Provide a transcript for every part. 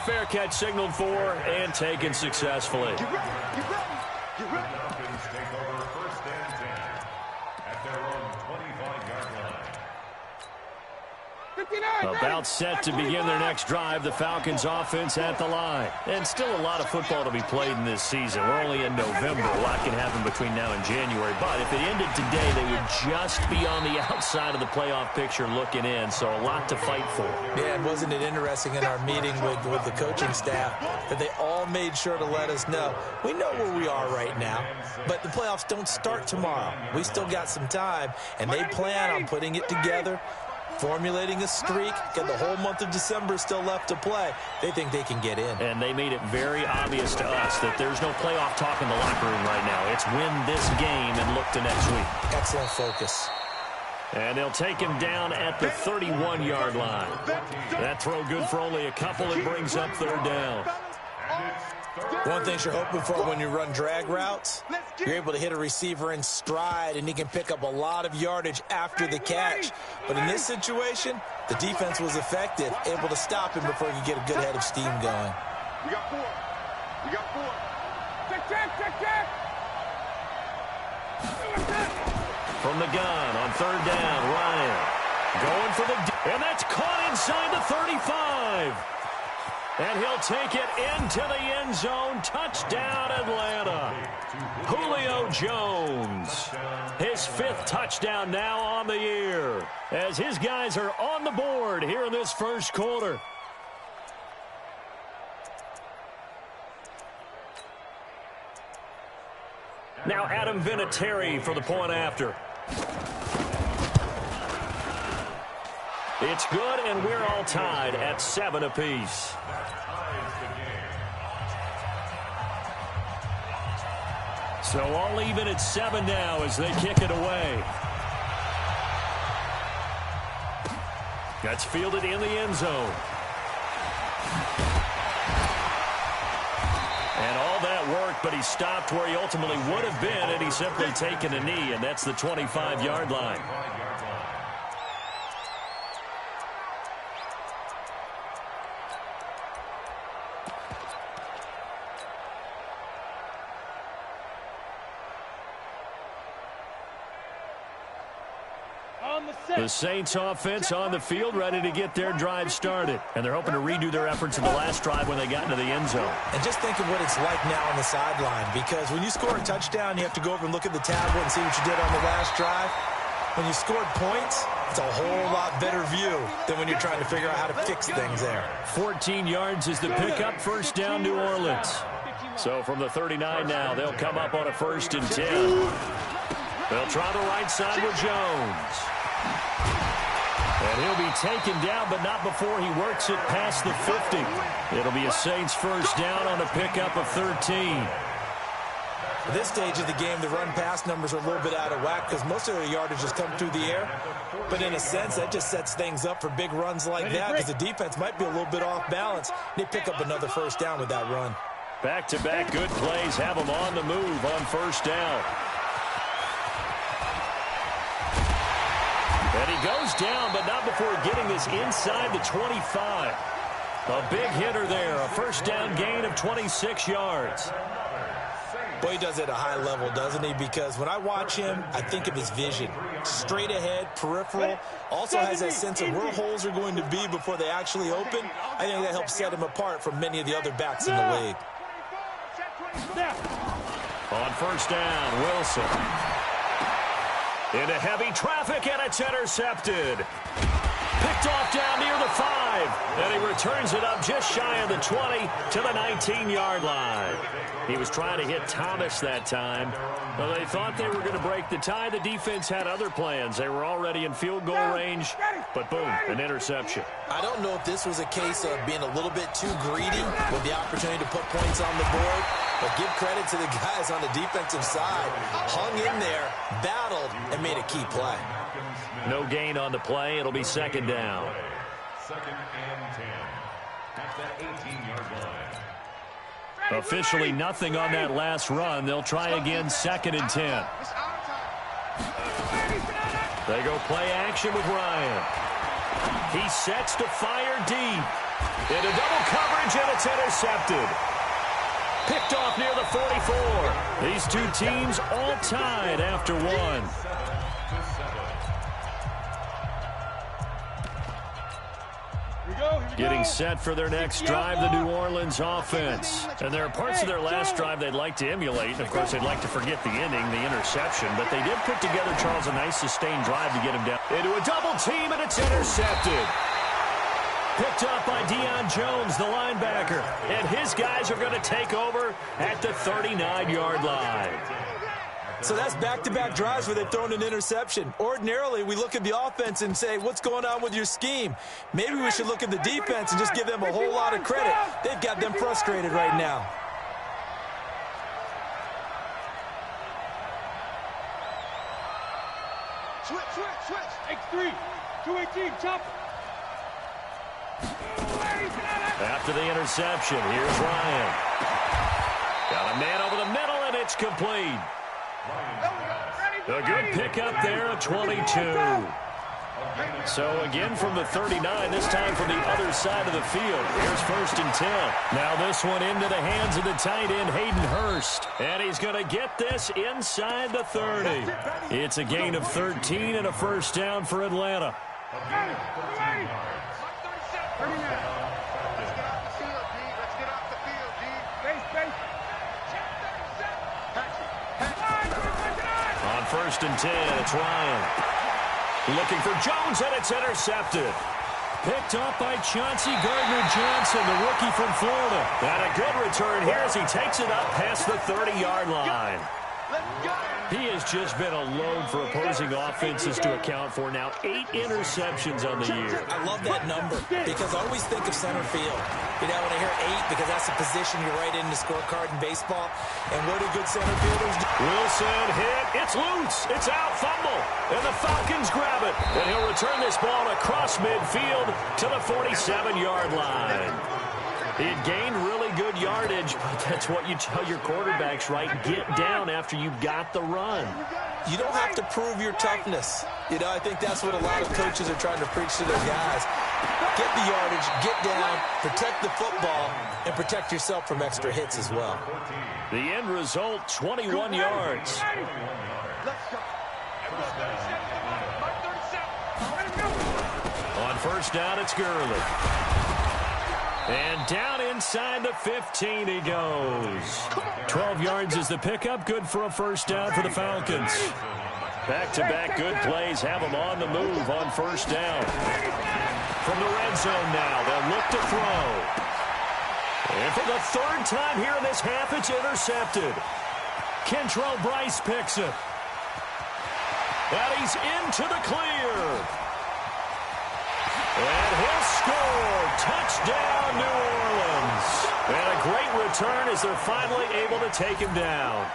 fair catch signaled for and taken successfully. Get ready. Falcons take over 1st and 10 at their own 25-yard line. About set to begin their next drive, the Falcons offense at the line. And still a lot of football to be played in this season. We're only in November. A lot can happen between now and January. But if it ended today, they would just be on the outside of the playoff picture looking in. So a lot to fight for. Yeah, and wasn't it interesting in our meeting with the coaching staff that they all made sure to let us know, we know where we are right now, but the playoffs don't start tomorrow. We still got some time, and they plan on putting it together, formulating a streak, got the whole month of December still left to play. They think they can get in. And they made it very obvious to us that there's no playoff talk in the locker room right now. It's win this game and look to next week. Excellent focus. And they'll take him down at the 31-yard line. That throw good for only a couple. It brings up 3rd down. One thing you're hoping for when you run drag routes, you're able to hit a receiver in stride, and he can pick up a lot of yardage after the catch. But in this situation, the defense was effective, able to stop him before he could get a good head of steam going. We got 4. Check. From the gun on 3rd down, Ryan going for and that's caught inside the 35. And he'll take it into the end zone. Touchdown, Atlanta. Julio Jones. His 5th touchdown now on the year, as his guys are on the board here in this first quarter. Now Adam Vinatieri for the point after. It's good, and we're all tied at 7 apiece. So all even at 7 now as they kick it away. That's fielded in the end zone. And all that work, but he stopped where he ultimately would have been, and he's simply taken a knee, and that's the 25-yard line. The Saints offense on the field, ready to get their drive started. And they're hoping to redo their efforts in the last drive when they got into the end zone. And just think of what it's like now on the sideline, because when you score a touchdown, you have to go over and look at the tablet and see what you did on the last drive. When you scored points, it's a whole lot better view than when you're trying to figure out how to fix things there. 14 yards is the pickup, 1st down, New Orleans. So from the 39 now, they'll come up on a 1st and 10. They'll try the right side with Jones. And he'll be taken down, but not before he works it past the 50. It'll be a Saints 1st down on a pickup of 13. At this stage of the game, the run-pass numbers are a little bit out of whack because most of their yardage has come through the air. But in a sense, that just sets things up for big runs like that because the defense might be a little bit off balance. They pick up another 1st down with that run. Back-to-back good plays have them on the move on 1st down. And he goes down, but not before getting this inside the 25. A big hitter there, a 1st down gain of 26 yards. Boy, he does it at a high level, doesn't he? Because when I watch him, I think of his vision. Straight ahead, peripheral. Also has that sense of where holes are going to be before they actually open. I think that helps set him apart from many of the other backs in the league. On 1st down, Wilson. Into heavy traffic, and it's intercepted. Picked off down near the 5. And he returns it up just shy of the 20 to the 19-yard line. He was trying to hit Thomas that time. Well, they thought they were going to break the tie. The defense had other plans. They were already in field goal range. But boom, an interception. I don't know if this was a case of being a little bit too greedy with the opportunity to put points on the board. But give credit to the guys on the defensive side. Hung in there, battled, and made a key play. No gain on the play. It'll be 2nd down. 2nd and 10 at the 18-yard line. Officially nothing on that last run. They'll try again, 2nd and 10. They go play action with Ryan. He sets to fire deep. Into double coverage, and it's intercepted. Picked off near the 44. These two teams all tied after one. Getting set for their next drive, the New Orleans offense. And there are parts of their last drive they'd like to emulate. And, of course, they'd like to forget the ending, the interception. But they did put together, Charles, a nice sustained drive to get him down. Into a double team, and it's intercepted. Picked up by Deion Jones, the linebacker. And his guys are going to take over at the 39-yard line. So that's back-to-back drives where they've thrown an interception. Ordinarily, we look at the offense and say, what's going on with your scheme? Maybe we should look at the defense and just give them a whole lot of credit. They've got them frustrated right now. Switch. X3. 218, chop. After the interception, here's Ryan. Got a man over the middle, and it's complete. A good pickup there at 22. So again from the 39, this time from the other side of the field. Here's 1st and 10. Now this one into the hands of the tight end, Hayden Hurst. And he's going to get this inside the 30. It's a gain of 13 and a first down for Atlanta. On 1st and 10, it's Ryan. Looking for Jones, and it's intercepted. Picked up by Chauncey Gardner-Johnson, the rookie from Florida. And a good return here as he takes it up past the 30-yard line. He has just been a load for opposing offenses to account for. Now 8 interceptions on the year. I love that number because I always think of center field. You know, when I hear 8, because that's the position you're right in the scorecard in baseball. And what do good center fielders do? Wilson hit. It's loose. It's out. Fumble. And the Falcons grab it. And he'll return this ball across midfield to the 47-yard line. He had gained really good yardage, but that's what you tell your quarterbacks, right? Get down after you got the run. You don't have to prove your toughness. You know, I think that's what a lot of coaches are trying to preach to their guys. Get the yardage, get down, protect the football, and protect yourself from extra hits as well. The end result, 21 yards. On 1st down, it's Gurley. And down inside the 15 he goes. 12 yards is the pickup. Good for a first down for the Falcons. Back-to-back good plays have them on the move on 1st down. From the red zone now, they'll look to throw. And for the 3rd time here in this half, it's intercepted. Kentrell Bryce picks it. And he's into the clear. And he'll score. Touchdown, New Orleans. And a great return as they're finally able to take him down.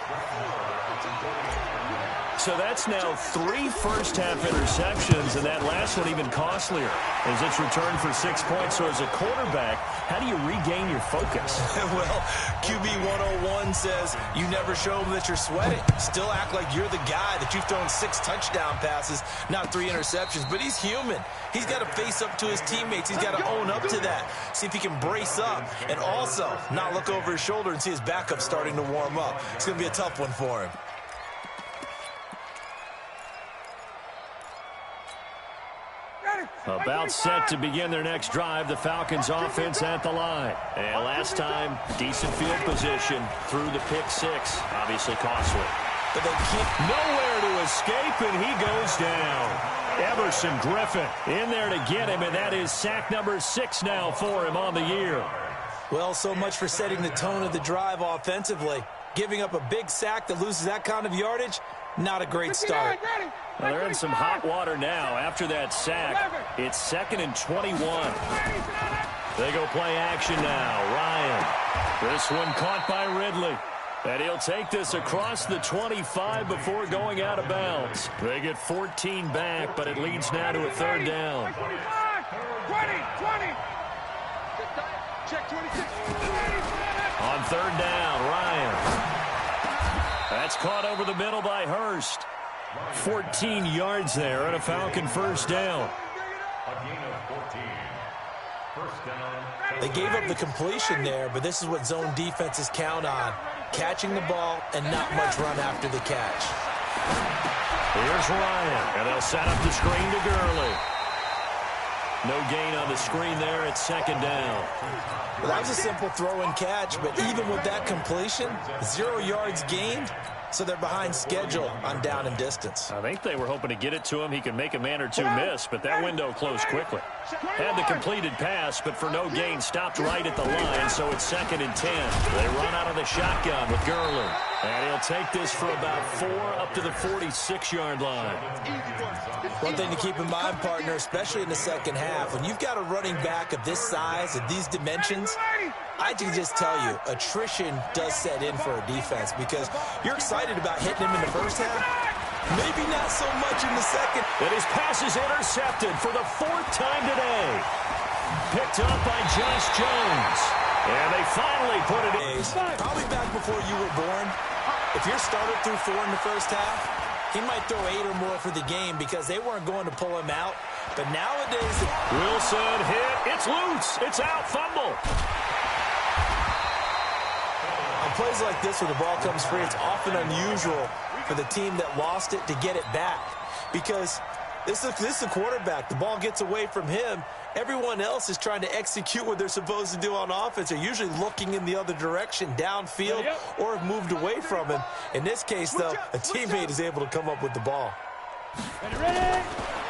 So that's now 3 first-half interceptions, and that last one even costlier as it's returned for 6 points. So as a quarterback, how do you regain your focus? Well, QB 101 says you never show them that you're sweating. Still act like you're the guy, that you've thrown 6 touchdown passes, not 3 interceptions. But he's human. He's got to face up to his teammates. He's got to own up to that. See if he can brace up and also not look over his shoulder and see his backup starting to warm up. It's going to be a tough one for him. About set to begin their next drive, the Falcons offense at the line. And last time, decent field position through the pick 6. Obviously costly. But they keep nowhere to escape, and he goes down. Everson Griffin in there to get him, and that is sack number 6 now for him on the year. Well, so much for setting the tone of the drive offensively. Giving up a big sack that loses that kind of yardage, not a great start. Well, they're in some hot water now after that sack. It's 2nd and 21. They go play action now. Ryan. This one caught by Ridley. And he'll take this across the 25 before going out of bounds. They get 14 back, but it leads now to a 3rd down. 20. Check 26. On 3rd down, Ryan. That's caught over the middle by Hurst. 14 yards there and a Falcon first down. A gain of 14. First down. They gave up the completion there, but this is what zone defenses count on. Catching the ball and not much run after the catch. Here's Ryan, and they'll set up the screen to Gurley. No gain on the screen there at second down. Well, that was a simple throw and catch, but even with that completion, 0 yards gained, so they're behind schedule on down and distance. I think they were hoping to get it to him. He could make a man or two miss, but that window closed quickly. Had the completed pass, but for no gain, stopped right at the line, so it's 2nd and 10. They run out of the shotgun with Gurley. And he'll take this for about 4 up to the 46-yard line. One thing to keep in mind, partner, especially in the second half, when you've got a running back of this size and these dimensions, I can just tell you, attrition does set in for a defense because you're excited about hitting him in the first half. Maybe not so much in the second. And his pass is intercepted for the 4th time today. Picked up by Josh Jones. And they finally put it in. Probably back before you were born. If your starter threw 4 in the first half, he might throw 8 or more for the game because they weren't going to pull him out. But nowadays... Wilson hit. It's loose. It's out. Fumble. On plays like this where the ball comes free, it's often unusual for the team that lost it to get it back. Because this is the quarterback. The ball gets away from him. Everyone else is trying to execute what they're supposed to do on offense. They're usually looking in the other direction, downfield, or have moved away from him. In this case, though, a teammate is able to come up with the ball.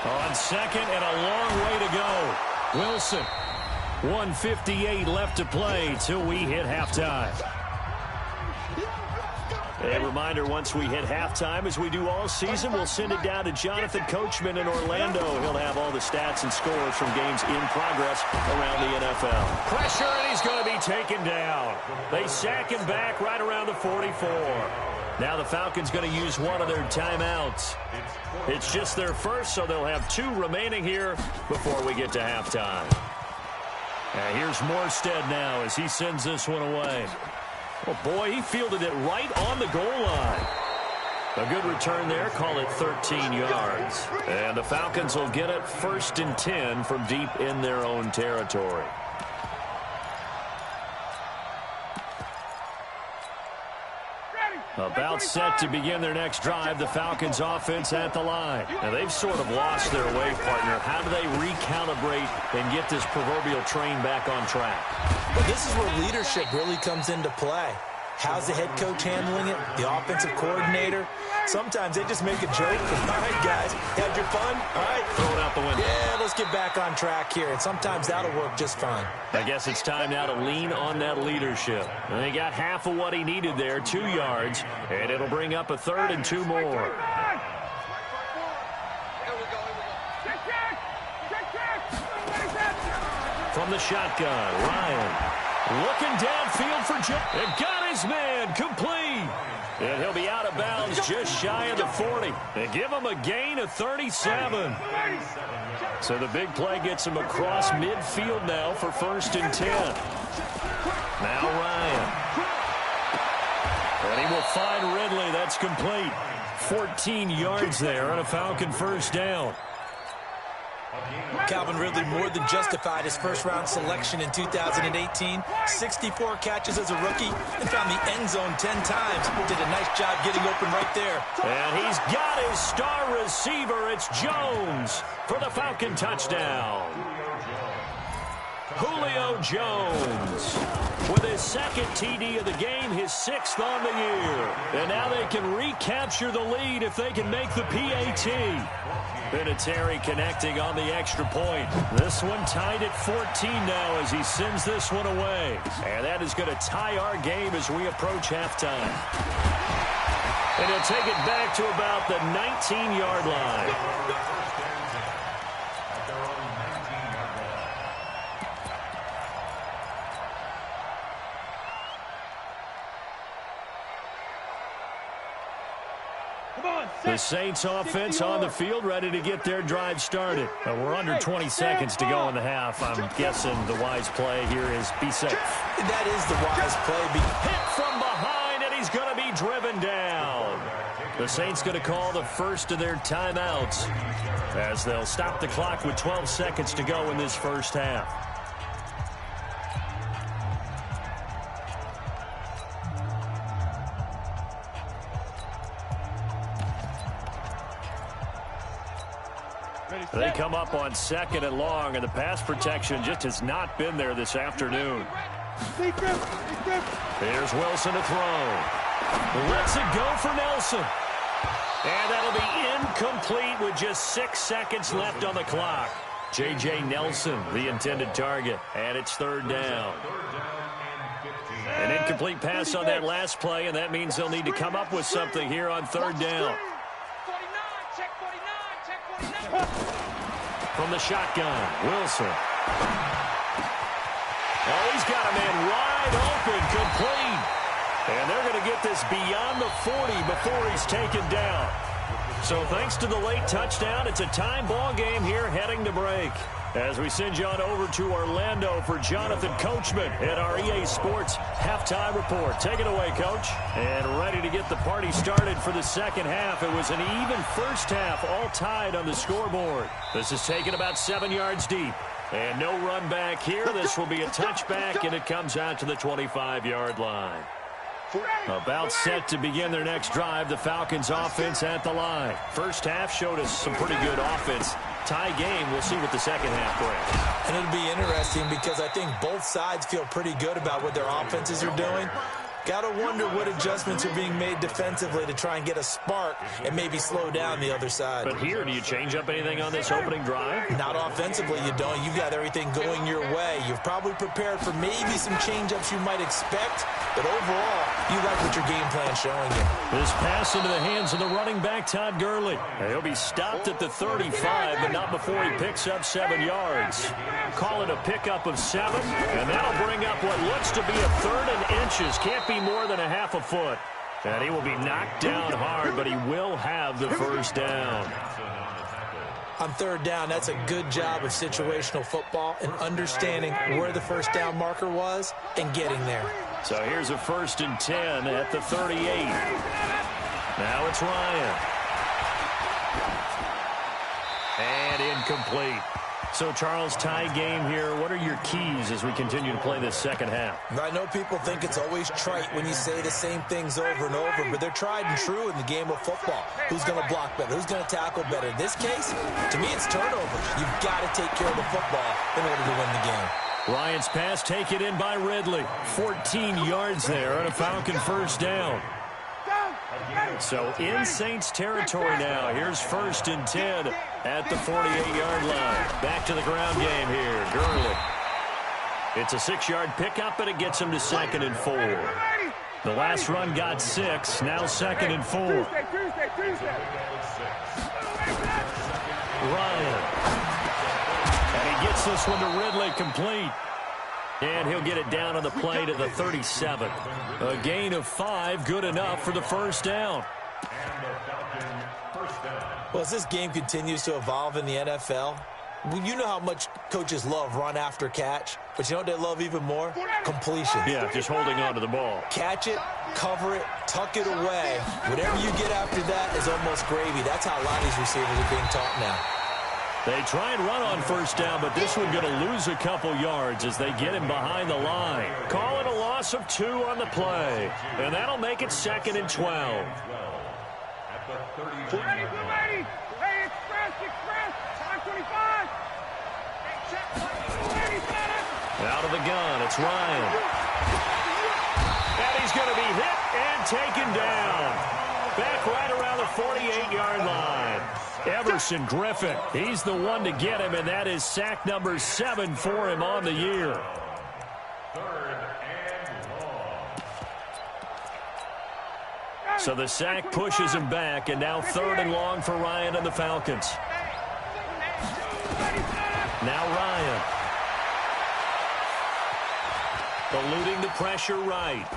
On second and a long way to go. Wilson, 1:58 left to play till we hit halftime. A reminder, once we hit halftime, as we do all season, we'll send it down to Jonathan Coachman in Orlando. He'll have all the stats and scores from games in progress around the NFL. Pressure, and he's going to be taken down. They sack him back right around the 44. Now the Falcons going to use one of their timeouts. It's just their first, so they'll have 2 remaining here before we get to halftime. And here's Morstead now as he sends this one away. Oh, boy, he fielded it right on the goal line. A good return there. Call it 13 yards. And the Falcons will get it 1st and 10 from deep in their own territory. About set to begin their next drive, the Falcons offense at the line. Now, they've sort of lost their way, partner. How do they recalibrate and get this proverbial train back on track? Well, this is where leadership really comes into play. How's the head coach handling it? The offensive coordinator? Sometimes they just make a joke. All right, guys, had your fun? All right. Throw it out the window. Yeah, let's get back on track here. And sometimes that'll work just fine. I guess it's time now to lean on that leadership. And they got half of what he needed there, 2 yards. And it'll bring up a 3rd and 2 more. From the shotgun, Ryan looking downfield for Joe. And got his man complete. And he'll be out of bounds just shy of the 40. They give him a gain of 37. So the big play gets him across midfield now for 1st and 10. Now Ryan. And he will find Ridley. That's complete. 14 yards there on a Falcon 1st down. Calvin Ridley more than justified his first-round selection in 2018. 64 catches as a rookie and found the end zone 10 times. Did a nice job getting open right there. And he's got his star receiver. It's Jones for the Falcon touchdown. Julio Jones with his 2nd TD of the game, his 6th on the year. And now they can recapture the lead if they can make the PAT. Vinatieri connecting on the extra point. This one tied at 14 now as he sends this one away. And that is going to tie our game as we approach halftime. And he'll take it back to about the 19-yard line. The Saints offense on the field, ready to get their drive started. We're under 20 seconds to go in the half. I'm guessing the wise play here is be safe. That is the wise play. Hit from behind, and he's going to be driven down. The Saints going to call the first of their timeouts as they'll stop the clock with 12 seconds to go in this first half. They come up on 2nd and long, and the pass protection just has not been there this afternoon. Here's Wilson to throw. Lets it go for Nelson. And that'll be incomplete with just 6 seconds left on the clock. J.J. Nelson, the intended target, and it's 3rd down. An incomplete pass on that last play, and that means they'll need to come up with something here on 3rd down. From the shotgun, Wilson. Oh, he's got a man wide open, complete. And they're going to get this beyond the 40 before he's taken down. So thanks to the late touchdown, it's a time ball game here heading to break. As we send you on over to Orlando for Jonathan Coachman at our EA Sports Halftime Report. Take it away, Coach. And ready to get the party started for the second half. It was an even first half, all tied on the scoreboard. This is taken about 7 yards deep. And no run back here. This will be a touchback, and it comes out to the 25-yard line. About set to begin their next drive, the Falcons offense at the line. First half showed us some pretty good offense. Tie game, we'll see what the second half brings. And it'll be interesting because I think both sides feel pretty good about what their offenses are doing. Got to wonder what adjustments are being made defensively to try and get a spark and maybe slow down the other side. But here, do you change up anything on this opening drive? Not offensively, you don't. You've got everything going your way. You've probably prepared for maybe some change-ups you might expect, but overall, you like what your game plan's showing you. This pass into the hands of the running back, Todd Gurley. He'll be stopped at the 35, but not before he picks up 7 yards. Call it a pickup of 7, and that'll bring up what looks to be a 3rd and inches. Can't be more than a half a foot. And he will be knocked down hard, but he will have the first down. On 3rd down, that's a good job of situational football and understanding where the first down marker was and getting there. So here's a 1st and 10 at the 38. Now it's Ryan. And incomplete. So, Charles, tie game here. What are your keys as we continue to play this second half? I know people think it's always trite when you say the same things over and over, but they're tried and true in the game of football. Who's going to block better? Who's going to tackle better? In this case, to me, it's turnovers. You've got to take care of the football in order to win the game. Ryan's pass taken in by Ridley. 14 yards there on a Falcon first down. So in Saints territory now. Here's 1st and 10 at the 48-yard line. Back to the ground game here. Gurley. It's a 6-yard pickup, and it gets him to 2nd and 4. The last run got 6. Now 2nd and 4. Ryan. And he gets this one to Ridley complete. And he'll get it down on the play to the 37. A gain of 5, good enough for the first down. Well, as this game continues to evolve in the NFL, you know how much coaches love run after catch, but you know what they love even more? Completion. Yeah, just holding on to the ball. Catch it, cover it, tuck it away. Whatever you get after that is almost gravy. That's how a lot of these receivers are being taught now. They try and run on first down, but this one going to lose a couple yards as they get him behind the line. Call it a loss of 2 on the play, and that'll make it 2nd and 12. Ready. Hey, express. Time 25. Out of the gun, it's Ryan. And he's going to be hit and taken down. Back right around the 48-yard line. Everson Griffin, he's the one to get him, and that is sack number 7 for him on the year. 3rd and long. So the sack pushes him back, and now 3rd and long for Ryan and the Falcons. Now Ryan. Eluding the pressure right.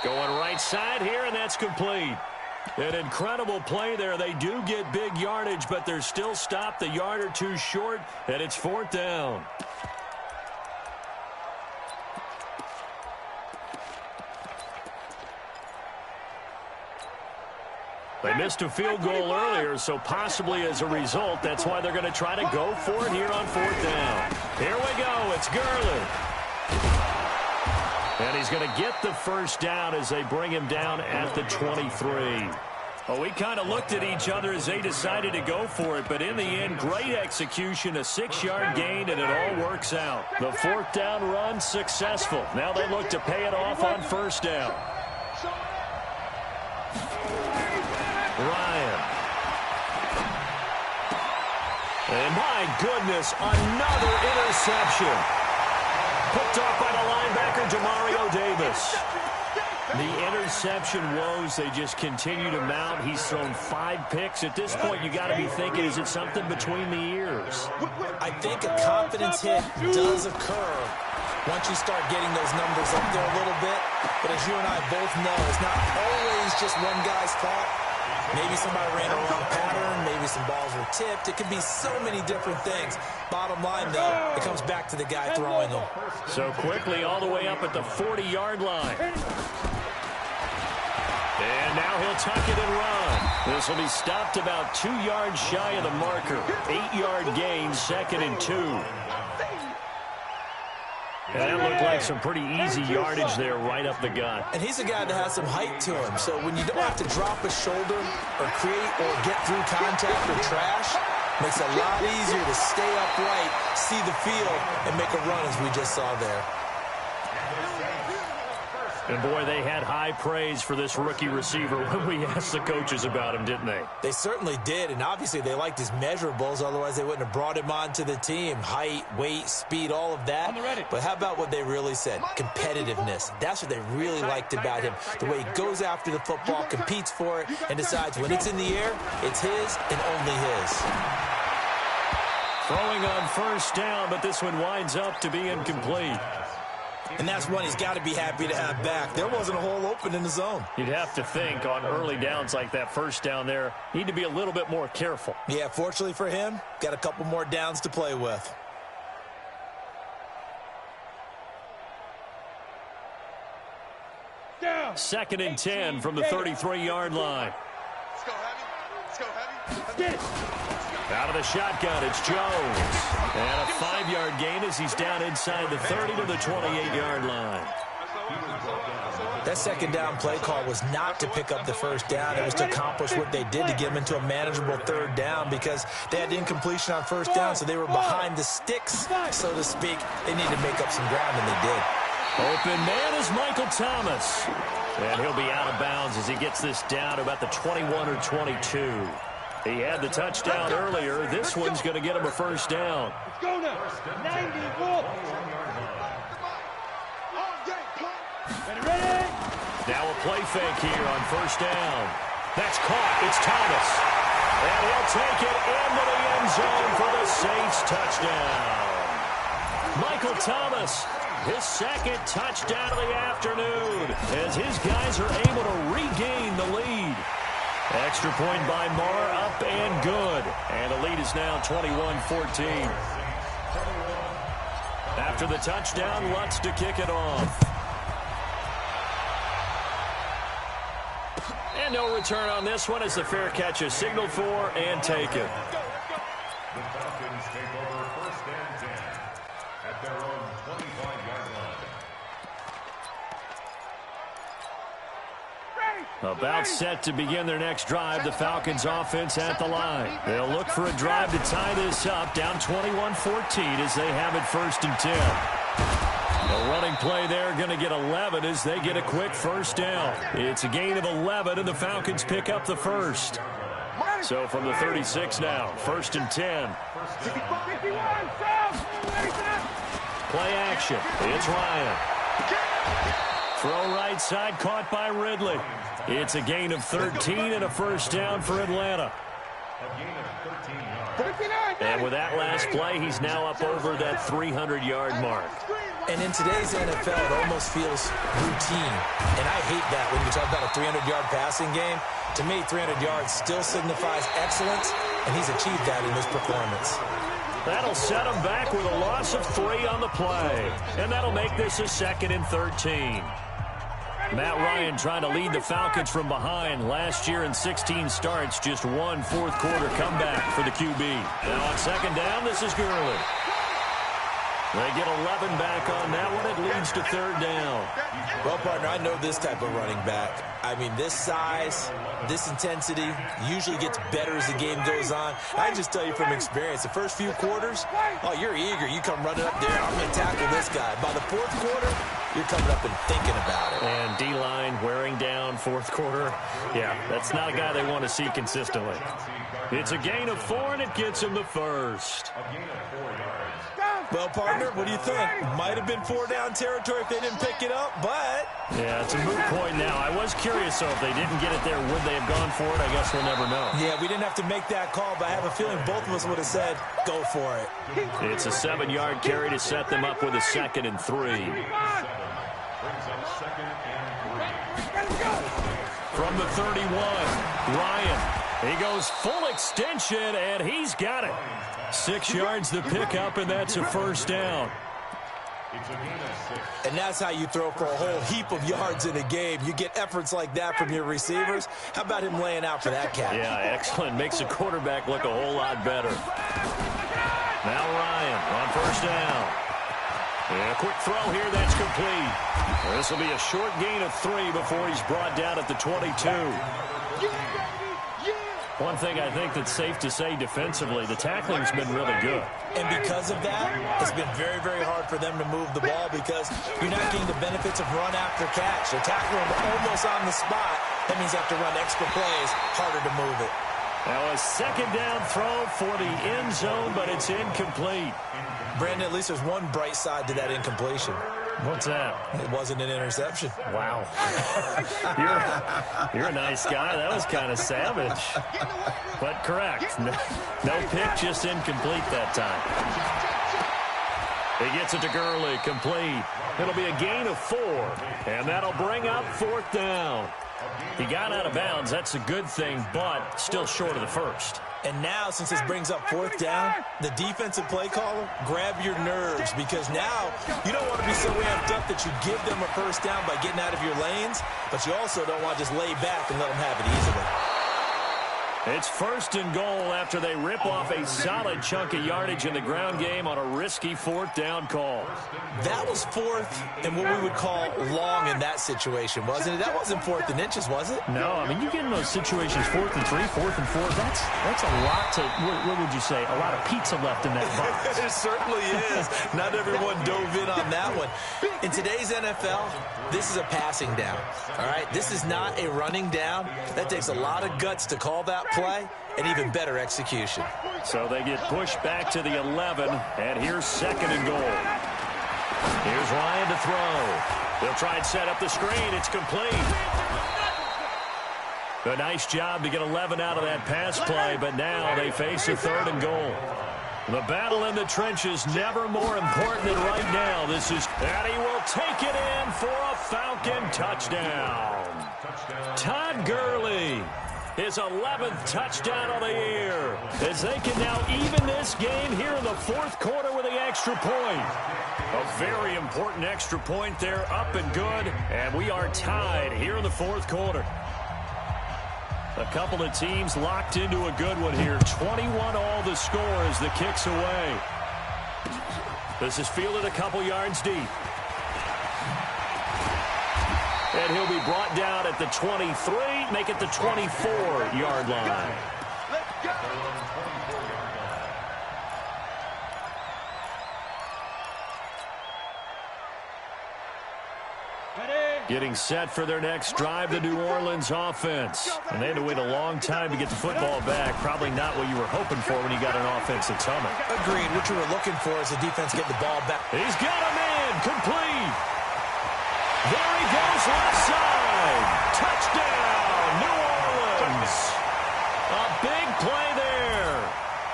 Going right side here, and that's complete. An incredible play there. They do get big yardage, but they're still stopped a yard or 2 short, and it's 4th down. They missed a field goal earlier, so possibly as a result, that's why they're going to try to go for it here on 4th down. Here we go. It's Gurley. And he's going to get the first down as they bring him down at the 23. Well, we kind of looked at each other as they decided to go for it, but in the end, great execution, a 6-yard gain, and it all works out. The 4th down run successful. Now they look to pay it off on 1st down. Ryan. And my goodness, another interception. Picked off by the linebacker, Demario Davis. The interception woes, they just continue to mount. He's thrown 5 picks. At this point, you got to be thinking, is it something between the ears? I think a confidence hit does occur once you start getting those numbers up there a little bit. But as you and I both know, it's not always just one guy's fault. Maybe somebody ran a wrong pattern. Maybe some balls were tipped. It could be so many different things. Bottom line, though, it comes back to the guy throwing them. So quickly all the way up at the 40-yard line. And now he'll tuck it and run. This will be stopped about 2 yards shy of the marker. 8-yard gain, 2nd and 2. And that looked like some pretty easy yardage there right up the gut. And he's a guy that has some height to him. So when you don't have to drop a shoulder or create or get through contact or trash, makes it a lot easier to stay upright, see the field, and make a run as we just saw there. And, boy, they had high praise for this rookie receiver when we asked the coaches about him, didn't they? They certainly did, and obviously they liked his measurables. Otherwise, they wouldn't have brought him onto the team. Height, weight, speed, all of that. But how about what they really said? Competitiveness. That's what they really liked about him. The way he goes after the football, competes for it, and decides when it's in the air, it's his and only his. Throwing on 1st down, but this one winds up to be incomplete. And that's one he's got to be happy to have back. There wasn't a hole open in the zone. You'd have to think on early downs like that 1st down there, need to be a little bit more careful. Yeah, fortunately for him, got a couple more downs to play with. Down. 2nd and 10 from the 33-yard line. Let's go heavy. Let's go heavy. Get it. Out of the shotgun, it's Jones. And a 5-yard gain as he's down inside the 30 to the 28-yard line. That 2nd down play call was not to pick up the 1st down. It was to accomplish what they did to get them into a manageable 3rd down because they had incompletion on 1st down, so they were behind the sticks, so to speak. They needed to make up some ground, and they did. Open man is Michael Thomas. And he'll be out of bounds as he gets this down to about the 21 or 22. He had the touchdown earlier. This one's going to get him a 1st down. Let's go now. 90, ball. Ready? Now a play fake here on 1st down. That's caught. It's Thomas. And he'll take it into the end zone for the Saints touchdown. Michael Thomas, his 2nd touchdown of the afternoon as his guys are able to regain the lead. Extra point by Marr, up and good. And the lead is now 21-14. After the touchdown, Lutz to kick it off. And no return on this one as the fair catch is signaled for and taken. The Falcons take over 1st and 10 at their own 25-yard line. About set to begin their next drive, the Falcons offense at the line. They'll look for a drive to tie this up, down 21-14 as they have it 1st and 10. A running play there, going to get 11 as they get a quick 1st down. It's a gain of 11, and the Falcons pick up the 1st. So from the 36 now, 1st and 10. 51, Play action. It's Ryan. Throw right side, caught by Ridley. It's a gain of 13 and a 1st down for Atlanta. And with that last play, he's now up over that 300-yard mark. And in today's NFL, it almost feels routine. And I hate that when you talk about a 300-yard passing game. To me, 300 yards still signifies excellence, and he's achieved that in this performance. That'll set him back with a loss of 3 on the play. And that'll make this a 2nd and 13. Matt Ryan trying to lead the Falcons from behind. Last year in 16 starts, just one fourth-quarter comeback for the QB. Now on 2nd down, this is Gurley. They get 11 back on that one. It leads to third down. Well, partner, I know this type of running back. I mean, this size, this intensity usually gets better as the game goes on. I can just tell you from experience, the first few quarters, oh, you're eager. You come running up there, I'm going to tackle this guy. By the fourth quarter, you're coming up and thinking about it. And D-line wearing down fourth quarter. Yeah, that's not a guy they want to see consistently. It's a gain of 4, and it gets him the first. A gain of 4 yards. Well, partner, what do you think? Might have been 4-down territory if they didn't pick it up, but... Yeah, it's a moot point now. I was curious, so if they didn't get it there, would they have gone for it? I guess we'll never know. Yeah, we didn't have to make that call, but I have a feeling both of us would have said, go for it. It's a 7-yard carry to set them up with a 2nd and 3. Brings up 2nd and 3. From the 31, Ryan. He goes full extension, and he's got it. 6 yards the pickup, and that's a first down. It's a gain of 6. And that's how you throw for a whole heap of yards in a game. You get efforts like that from your receivers. How about him laying out for that catch? Yeah, excellent. Makes the quarterback look a whole lot better. Now Ryan on first down. Yeah, quick throw here. That's complete. This will be a short gain of 3 before he's brought down at the 22. One thing I think that's safe to say defensively, the tackling's been really good. And because of that, it's been very, very hard for them to move the ball because you're not getting the benefits of run after catch. They're tackling almost on the spot. That means you have to run extra plays, harder to move it. Now a 2nd down throw for the end zone, but it's incomplete. Brandon, at least there's one bright side to that incompletion. What's that? It wasn't an interception. Wow. You're a nice guy. That was kind of savage. But correct. No pick, just incomplete that time. He gets it to Gurley, complete. It'll be a gain of 4, and that'll bring up 4th down. He got out of bounds. That's a good thing, but still short of the first. And now, since this brings up 4th down, the defensive play caller, grab your nerves because now you don't want to be so amped up that you give them a first down by getting out of your lanes, but you also don't want to just lay back and let them have it easily. It's 1st and goal after they rip off a solid chunk of yardage in the ground game on a risky 4th down call. That was 4th and what we would call long in that situation, wasn't it? That wasn't 4th and inches, was it? No, I mean, you get in those situations 4th and 3, 4th and 4. That's a lot to, what would you say, a lot of pizza left in that box. It certainly is. Not everyone dove in on that one. In today's NFL, this is a passing down, all right? This is not a running down. That takes a lot of guts to call that play and even better execution. So they get pushed back to the 11, and here's 2nd and goal. Here's Ryan to throw. They'll try and set up the screen. It's complete. A nice job to get 11 out of that pass play, but now they face a 3rd and goal. The battle in the trenches never more important than right now. This is, and he will take it in for a Falcon touchdown. Todd Gurley, his 11th touchdown of the year, as they can now even this game here in the 4th quarter with the extra point. A very important extra point there, up and good, and we are tied here in the 4th quarter. A couple of teams locked into a good one here. 21 all the score as the kick's away. This is fielded a couple yards deep. And he'll be brought down at the 23, make it the 24-yard line. Let's go. Getting set for their next drive, the New Orleans offense. And they had to wait a long time to get the football back. Probably not what you were hoping for when you got an offense that's humming. Agreed. What you were looking for is the defense getting the ball back. He's got a man, complete. There he goes, left side. Touchdown, New Orleans. A big play there.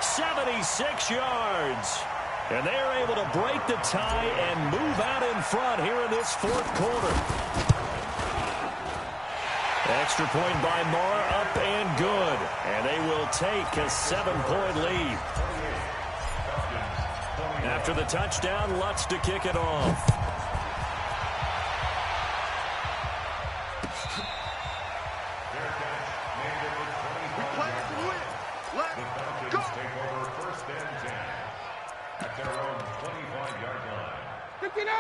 76 yards. And they are able to break the tie and move out in front here in this 4th quarter. Extra point by Marr, up and good. And they will take a 7-point lead. After the touchdown, Lutz to kick it off. We play it to win. Let's go. Take over 1st and 10 at their own 25-yard line.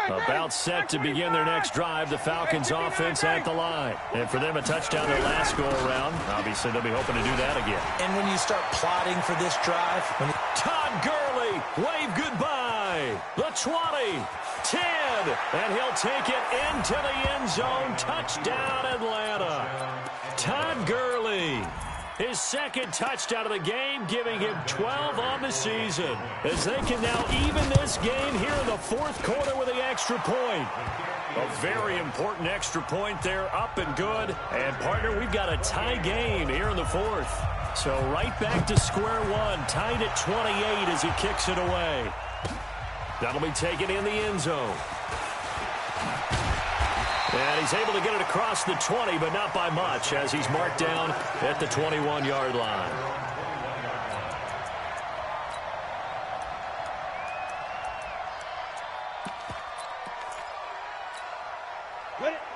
About set to begin their next drive, the Falcons offense at the line. And for them, a touchdown their last go-around. Obviously, they'll be hoping to do that again. And when you start plotting for this drive, Todd Gurley, wave goodbye. The 20, 10, and he'll take it into the end zone. Touchdown, Atlanta. Todd Gurley, his second touchdown of the game, giving him 12 on the season, as they can now even this game here in the fourth quarter with the extra point. A very important extra point there, up and good. And, partner, we've got a tie game here in the fourth. So right back to square one, tied at 28 as he kicks it away. That'll be taken in the end zone. And he's able to get it across the 20, but not by much, as he's marked down at the 21-yard line.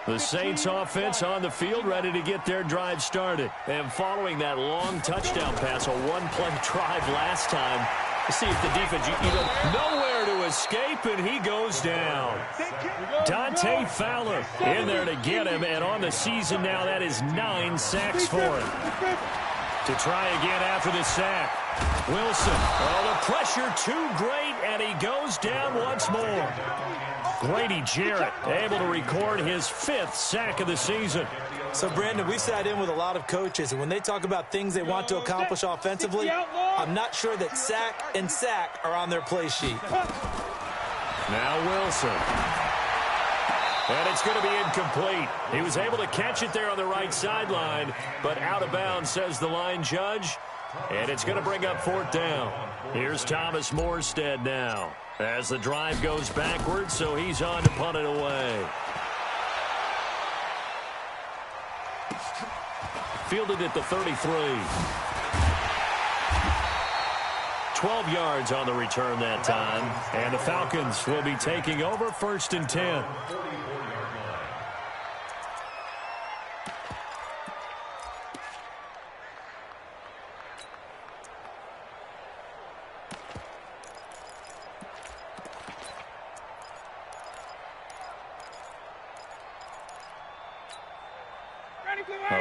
The Saints offense on the field, ready to get their drive started. And following that long touchdown pass, a one-play drive last time, see if the defense, nowhere to escape, and he goes down. Dante Fowler in there to get him, and on the season now, that is 9 sacks for him. To try again after the sack. Wilson, the pressure too great, and he goes down once more. Grady Jarrett able to record his 5th sack of the season. So, Brandon, we sat in with a lot of coaches, and when they talk about things they want to accomplish offensively, I'm not sure that sack and sack are on their play sheet. Now Wilson. And it's going to be incomplete. He was able to catch it there on the right sideline, but out of bounds, says the line judge. And it's going to bring up 4th down. Here's Thomas Morstead now, as the drive goes backwards, so he's on to punt it away. Fielded at the 33. 12 yards on the return that time. And the Falcons will be taking over 1st and 10.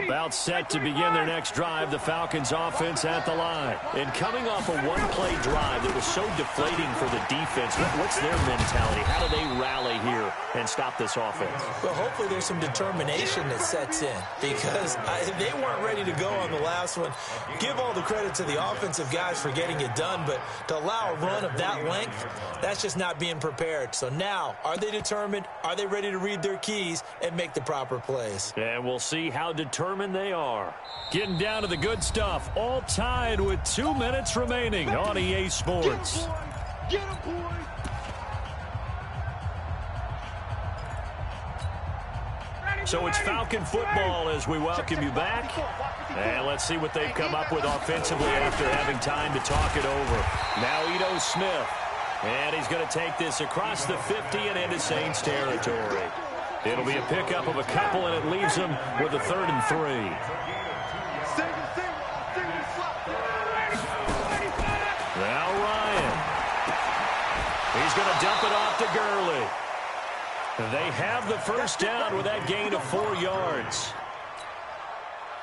About set to begin their next drive, the Falcons offense at the line. And coming off a one-play drive that was so deflating for the defense, what's their mentality? How do they rally here and stop this offense? Well, hopefully there's some determination that sets in, because they weren't ready to go on the last one. Give all the credit to the offensive guys for getting it done, but to allow a run of that length, that's just not being prepared. So now, are they determined? Are they ready to read their keys and make the proper plays? And we'll see how determined they are. Getting down to the good stuff, all tied with 2 minutes remaining on EA Sports. Get him, boy. So it's Falcon football as we welcome you back. And let's see what they've come up with offensively after having time to talk it over. Now Ito Smith. And he's going to take this across the 50 and into Saints territory. It'll be a pickup of a couple, and it leaves them with a 3rd and 3. Now Ryan. He's going to dump it off to Gurley. They have the first down with that gain of 4 yards.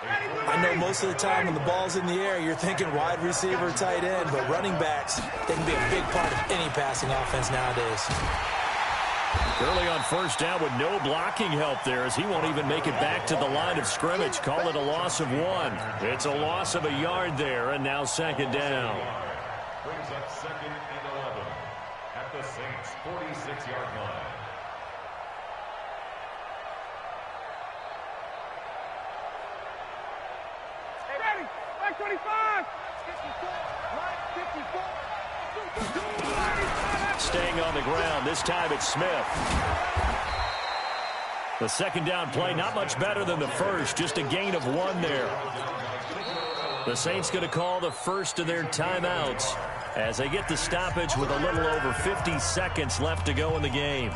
I know most of the time when the ball's in the air, you're thinking wide receiver, tight end, but running backs, they can be a big part of any passing offense nowadays. Gurley on first down with no blocking help there, as he won't even make it back to the line of scrimmage. Call it a loss of 1. It's a loss of a yard there, and now 2nd down. Brings up 2nd and 11 at the Saints' 46-yard line. Ready, back 25. Staying on the ground, this time it's Smith. The 2nd down play, not much better than the first, just a gain of 1 there. The Saints going to call the first of their timeouts as they get the stoppage with a little over 50 seconds left to go in the game.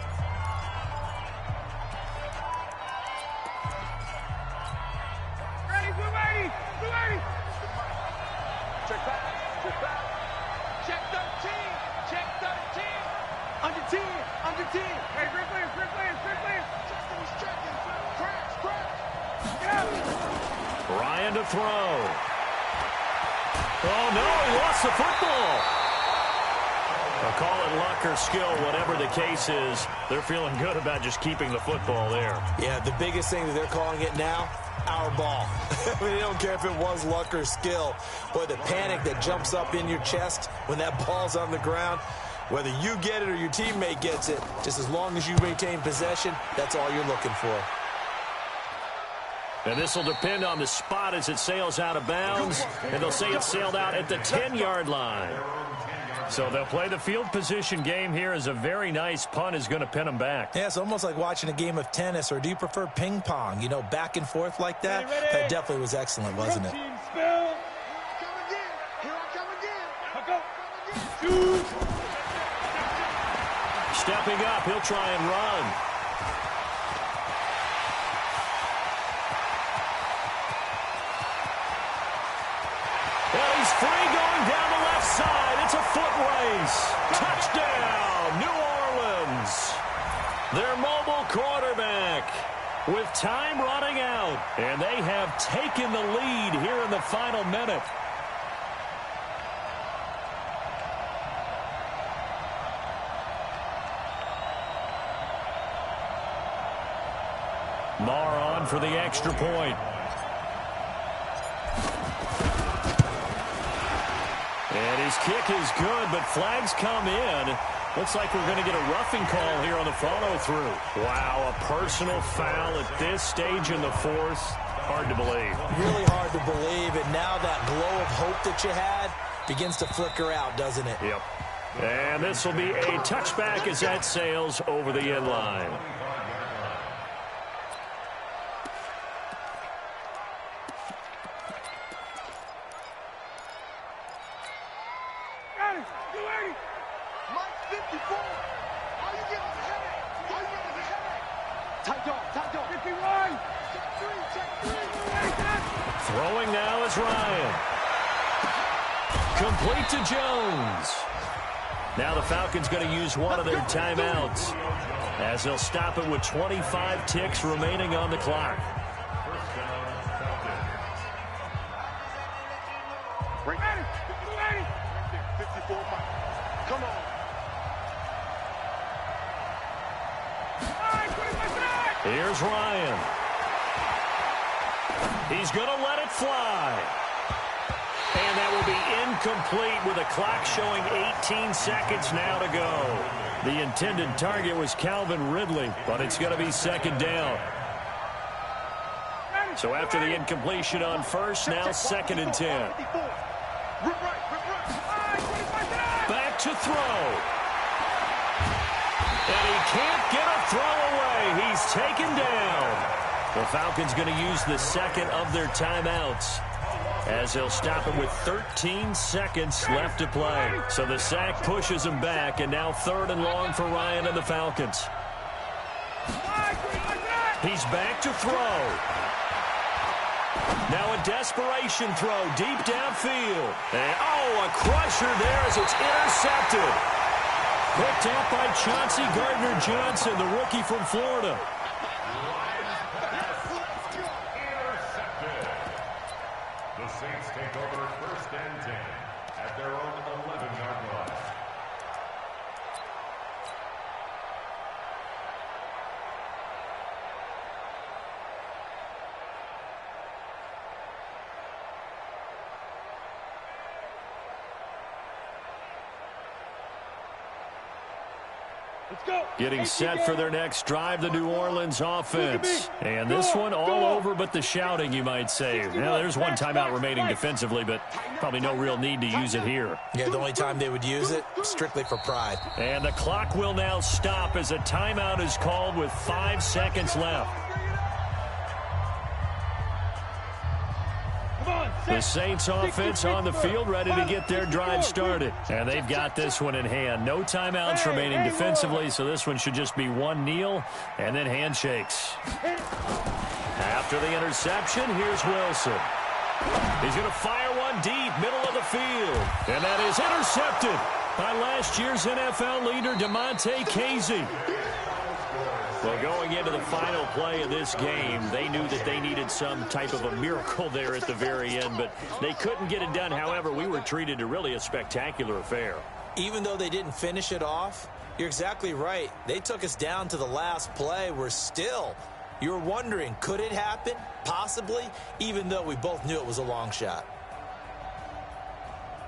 Ready, we're ready, we're ready. Check back. Check 13. Check 13. Under 10. 10. Under 10. Hey, great players, great players, great players. Justin is checking. Crash, crash. Yeah. Ryan to throw. Oh, no, he lost the football. I'll call it luck or skill, whatever the case is. They're feeling good about just keeping the football there. Yeah, the biggest thing that they're calling it now, our ball. I mean, they don't care if it was luck or skill. Boy, the panic that jumps up in your chest when that ball's on the ground, whether you get it or your teammate gets it, just as long as you maintain possession, that's all you're looking for. And this will depend on the spot as it sails out of bounds. And they'll say it sailed out at the 10-yard line. So they'll play the field position game here as a very nice punt is going to pin them back. Yeah, it's almost like watching a game of tennis, or do you prefer ping pong? You know, back and forth like that? That definitely was excellent, wasn't it? Team spell. Come again. Here I come again. I'll go. Shoot. Stepping up, he'll try and run. And he's free going down the left side. It's a foot race. Touchdown, New Orleans. Their mobile quarterback with time running out. And they have taken the lead here in the final minute. Marr on for the extra point. And his kick is good, but flags come in. Looks like we're going to get a roughing call here on the follow-through. Wow, a personal foul at this stage in the fourth. Hard to believe. Really hard to believe, and now that glow of hope that you had begins to flicker out, doesn't it? Yep. And this will be a touchback as that sails over the end line. Got it. 280. Mike 54. All you get is a headache. All you get is a headache. Tight dog, tight dog. 51. Check three, check three. Throwing now is Ryan. Complete to Jones. Now the Falcons going to use one of their timeouts as they'll stop it with 25 ticks remaining on the clock. Ready. 280. 54 Mike. Come on. All right, 25 side. Here's Ryan. He's going to let it fly. And that will be incomplete with a clock showing 18 seconds now to go. The intended target was Calvin Ridley, but it's going to be second down. So after the incompletion on first, now second and 10. Rip right, rip right. All right, 25 side. Back to throw. And he can't get a throw away. He's taken down. The Falcons going to use the second of their timeouts as they'll stop it with 13 seconds left to play. So the sack pushes him back, and now third and long for Ryan and the Falcons. All right, 25 side. He's back to throw. Now a desperation throw deep downfield. And, oh, a crusher there as it's intercepted. Picked up by Chauncey Gardner-Johnson, the rookie from Florida. The Saints take over first and 10 at their own 11-yard line. Let's go. Getting set for their next drive, the New Orleans offense. And this one all over but the shouting, you might say. Now, there's one timeout remaining defensively, but probably no real need to use it here. Yeah, the only time they would use it, strictly for pride. And the clock will now stop as a timeout is called with 5 seconds left. Come on, The Saints offense on the field ready to get their drive started. And they've got this one in hand. No timeouts remaining defensively, so this one should just be one kneel and then handshakes. After the interception, here's Wilson. He's going to fire one deep, middle of the field. And that is intercepted. by last year's NFL leader, DeMonte Casey. Well, going into the final play of this game, they knew that they needed some type of a miracle there at the very end, but they couldn't get it done. However, we were treated to really a spectacular affair. Even though they didn't finish it off, you're exactly right. They took us down to the last play. You're wondering, could it happen? Possibly, even though we both knew it was a long shot.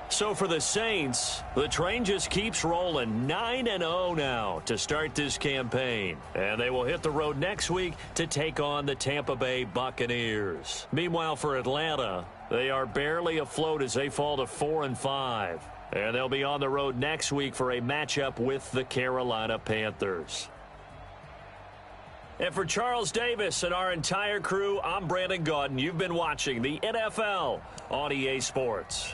So for the Saints, the train just keeps rolling 9-0 now to start this campaign. And they will hit the road next week to take on the Tampa Bay Buccaneers. Meanwhile, for Atlanta, they are barely afloat as they fall to 4-5. And they'll be on the road next week for a matchup with the Carolina Panthers. And for Charles Davis and our entire crew, I'm Brandon Gaudin. You've been watching the NFL on EA Sports.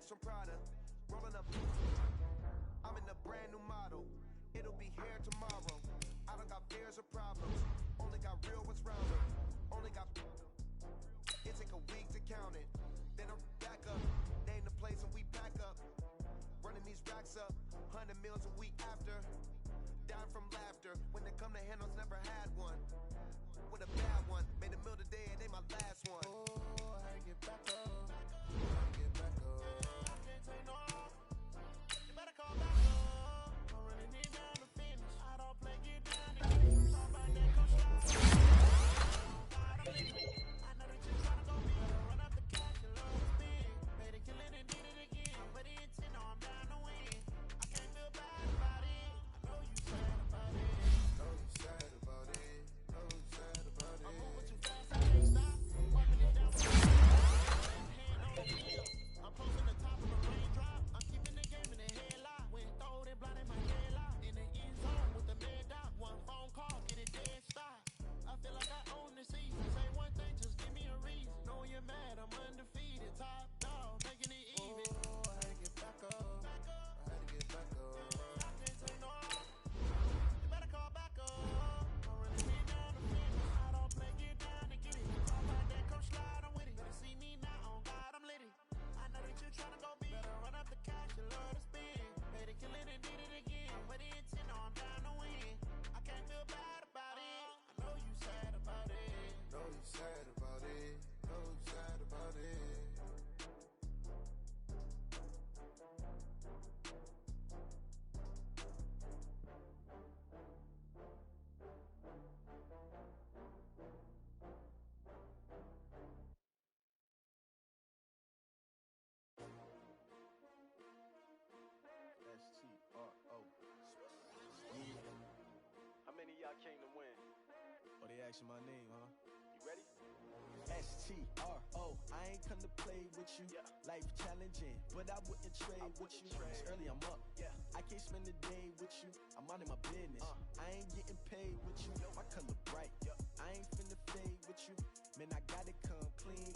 From Prada, rolling up. I'm in a brand new model. It'll be here tomorrow. I don't got fears or problems. Only got real ones round them. Only got. It take a week to count it. Then I'm back up. Name the place and we pack up. Running these racks up. 100 meals a week after. Dying from laughter. When they come to handles, never had one. With a bad one. Made a meal today and they my last one. Oh, I get back up. I get back up. You better call back up. I'm running it down to finish. I don't play, get down to get it. Talk about that, come slide. I know that you're trying to go big. Run up the cash, you love to spin. Made it, kill it, and did it again. But the intent, no, I'm down to win. I can't feel bad about it. I know you sad about it. Know you sad about it. Know you sad about it. I'm moving too fast, I can't stop. Wiping it down. Hand on the wheel. I'm closing the top of the raindrop. I'm keeping the game in the headlock. Went throw it, blind in my headlock. In the end zone with the mid dot. One phone call, get it dead stop. I feel like I own the season. Say one thing, just give me a reason. Know you're mad, I'm undefeated. Top dog, making it even. Oh, I had to get back up. I had to get back up. I can't say no. You better call back up. I'm running it down the finish. I don't play, get down to get it. Talk about that, come slide, I'm with it. Better see me now, on God, I'm litty. I know that you're trying to go big. Better run up the cash, you love to spin. Made it, kill it, and did it again. But the intent, no, I'm down to win. I can't feel bad about it. I know you sad about it. Know you sad about it. Know you sad about it. S-T-R-O. How many of y'all came to win? Oh, they asking my name, huh? You ready? S-T-R-O. I ain't come to play with you. Yeah. Life challenging, but I wouldn't trade with you. It's early, I'm up. Yeah. I can't spend the day with you. I'm out in my business. I ain't getting paid with you. My color bright. Yeah. I ain't finna fade with you. Man, I gotta come clean